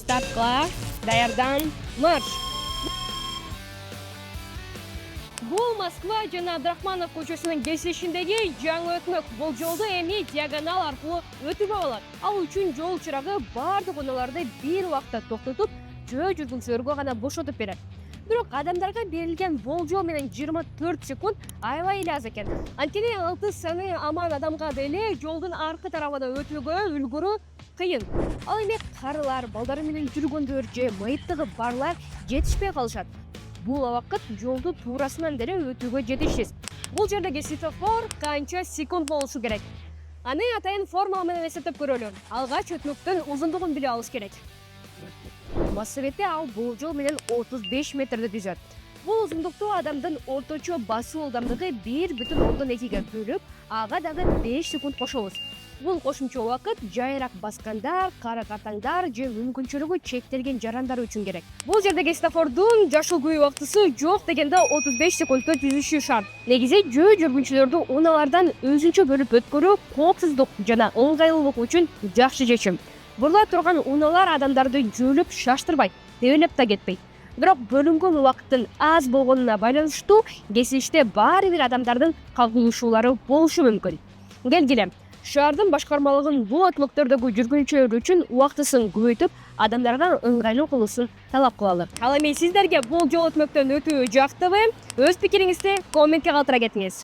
Стартка даярдан марш. Бул Москва жана Абдрахманов көчөсүнүн кесишиндеги жаңы өтмөк. Бул жолду эми диагонал аркылуу өтүүгө болот. Ал үчүн жол чырагы бардык унааларды бир убакта токтотуп, жөө жүргүнчүлөргө гана бошотуп берет. Бирок адамдарга берилген болжол менен 24 секунд аябай эле аз экен. Анткени 6 саны аман адамга деле жолдун аркы тарабына өтүүгө үлгүрүү кыйын. Ал эми карылар, балдары менен жүргөндөр же майыптыгы барлар жетишпей калышат. Бул убакыт жолду туурасынан деле өтүүгө жетишсиз. Бул жердеги светофор канча секунд болушу керек? Аны атайын формула менен эсептеп көрөлү. Алгач өтмөктүн узундугун билип алыш керек. Моссоветте ал болжол менен 35 метрди түзөт. Бул узундукту адамдын орточо басуу ылдамдыгы 1,2-ге бөлүп, ага дагы 5 секунд кошобуз. Бул кошумча убакыт жайыраак баскандар, кары картаңдар же мүмкүнчүлүгү чектелген жарандар үчүн керек. Бул жердеги светофордун жашыл күйүү убактысы жок дегенде 35 секундта түзүшү шарт. Негизи жөө жүргүнчүлөрдү унаалардан өзүнчө бөлүп өткөрүү коопсуздук жана ыңгайлуулук үчүн жакшы чечим. Бурла турган унаалар адамдарды жөөлөп шаштырбайт, тебелеп да кетпейт. Бирок бөлүнгөн убакыттын аз болгонуна байланыштуу кесиште баары бир адамдардын кагылышуулары болушу мүмкүн. Келгиле, шаардын башкармалыгын бул өтмөктөрдөгү жүргүнчүлөр үчүн убактысын көбөйтүп, адамдарга ыңгайлуу кылуусун талап кылалы. Ал эми сиздерге бул жол өтмөктөн өтүү жактыбы? Өз пикириңизди комментке калтыра кетиңиз.